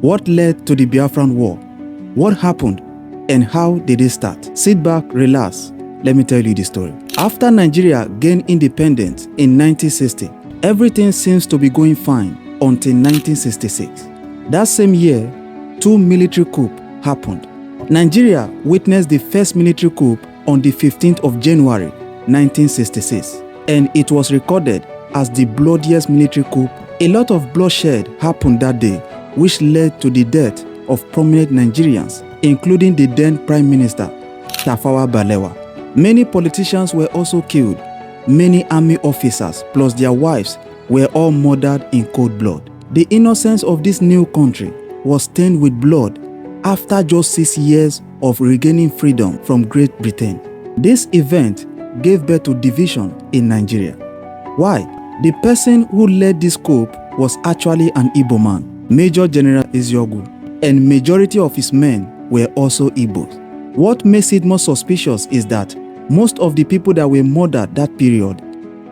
What led to the Biafran War? What happened? And how did it start? Sit back, relax. Let me tell you the story. After Nigeria gained independence in 1960, everything seems to be going fine until 1966. That same year, 2 military coups happened. Nigeria witnessed the first military coup on the 15th of January 1966, and it was recorded as the bloodiest military coup. A lot of bloodshed happened that day, which led to the death of prominent Nigerians, including the then Prime Minister, Tafawa Balewa. Many politicians were also killed. Many army officers plus their wives were all murdered in cold blood. The innocence of this new country was stained with blood after just 6 years of regaining freedom from Great Britain. This event gave birth to division in Nigeria. Why? The person who led this coup was actually an Igbo man, Major General Eziogwu, and majority of his men were also Igbos. What makes it more suspicious is that most of the people that were murdered that period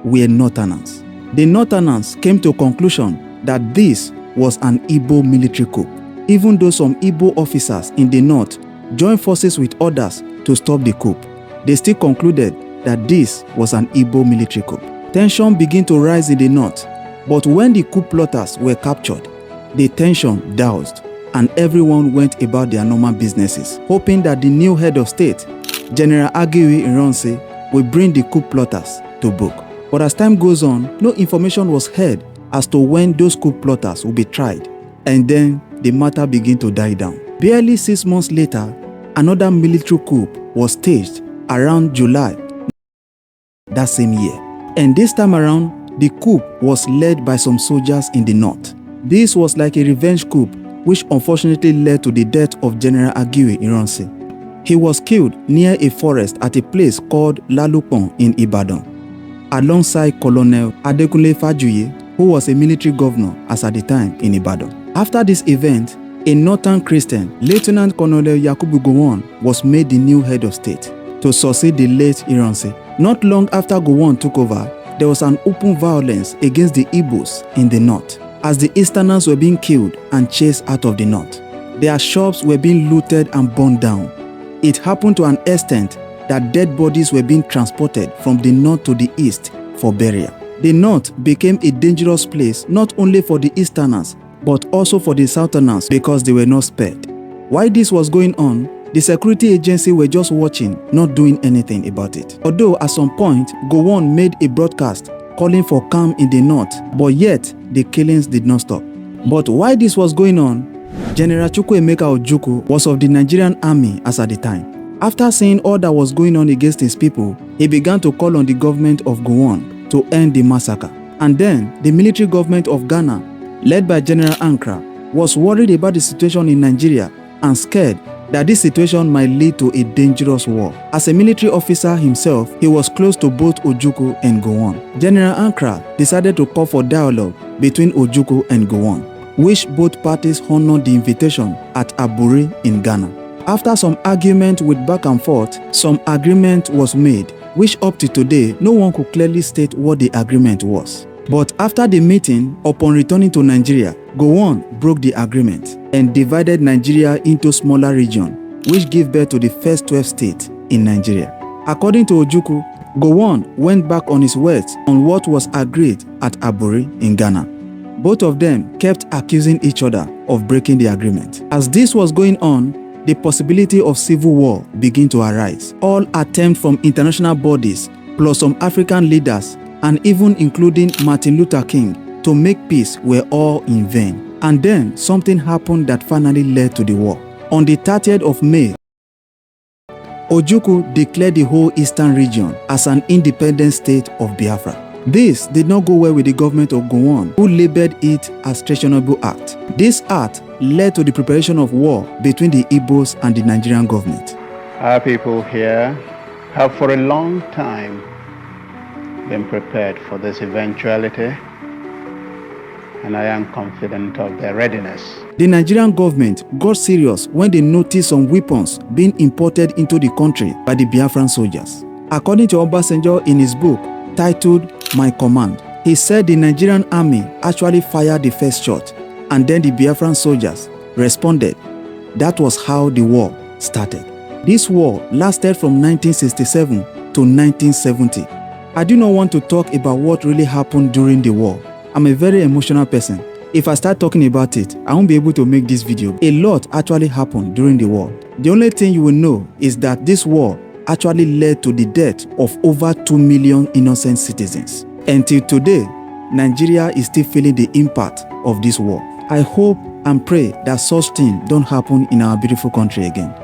were Northerners. The Northerners came to a conclusion that this was an Igbo military coup, even though some Igbo officers in the north joined forces with others to stop the coup. They still concluded that this was an Igbo military coup. Tension began to rise in the north, but when the coup plotters were captured, the tension doused and everyone went about their normal businesses, hoping that the new head of state, General Aguiyi Ironsi, will bring the coup plotters to book. But as time goes on, no information was heard as to when those coup plotters will be tried, and then the matter began to die down. Barely 6 months later, another military coup was staged around July that same year. And this time around, the coup was led by some soldiers in the north. This was like a revenge coup, which unfortunately led to the death of General Aguiyi Ironsi. He was killed near a forest at a place called Lalupon in Ibadan, alongside Colonel Adekunle Fajuyi, who was a military governor as at the time in Ibadan. After this event, a northern Christian, Lieutenant Colonel Yakubu Gowon, was made the new head of state to succeed the late Ironsi. Not long after Gowon took over, there was an open violence against the Igbos in the north, as the Easterners were being killed and chased out of the north. Their shops were being looted and burned down. It happened to an extent that dead bodies were being transported from the north to the east for burial. The north became a dangerous place not only for the Easterners, but also for the Southerners because they were not spared. While this was going on, the security agency were just watching, not doing anything about it. Although at some point, Gowon made a broadcast calling for calm in the north, but yet the killings did not stop. But while this was going on, General Chukwuemeka Ojukwu was of the Nigerian army as at the time. After seeing all that was going on against his people, he began to call on the government of Gowon to end the massacre. And then the military government of Ghana, led by General Ankara, was worried about the situation in Nigeria and scared that this situation might lead to a dangerous war. As a military officer himself, he was close to both Ojukwu and Gowon. General Ankara decided to call for dialogue between Ojukwu and Gowon, which both parties honored the invitation at Aburi in Ghana. After some argument with back and forth, some agreement was made, which up to today, no one could clearly state what the agreement was. But after the meeting, upon returning to Nigeria, Gowon broke the agreement and divided Nigeria into smaller regions, which gave birth to the first 12 states in Nigeria. According to Ojukwu, Gowon went back on his words on what was agreed at Aburi in Ghana. Both of them kept accusing each other of breaking the agreement. As this was going on, the possibility of civil war began to arise. All attempts from international bodies, plus some African leaders, and even including Martin Luther King, to make peace were all in vain. And then something happened that finally led to the war. On the 30th of May, Ojukwu declared the whole eastern region as an independent state of Biafra. This did not go well with the government of Gowon, who labeled it as treasonable act. This act led to the preparation of war between the Igbos and the Nigerian government. Our people here have for a long time been prepared for this eventuality, and I am confident of their readiness. The Nigerian government got serious when they noticed some weapons being imported into the country by the Biafran soldiers. According to Obasanjo in his book titled My Command, he said the Nigerian army actually fired the first shot, and then the Biafran soldiers responded. That was how the war started. This war lasted from 1967 to 1970. I do not want to talk about what really happened during the war. I'm a very emotional person. If I start talking about it, I won't be able to make this video. A lot actually happened during the war. The only thing you will know is that this war actually led to the death of over 2 million innocent citizens. Until today, Nigeria is still feeling the impact of this war. I hope and pray that such things don't happen in our beautiful country again.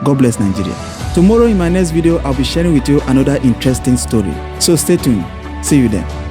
God bless Nigeria. Tomorrow in my next video, I'll be sharing with you another interesting story. So stay tuned. See you then.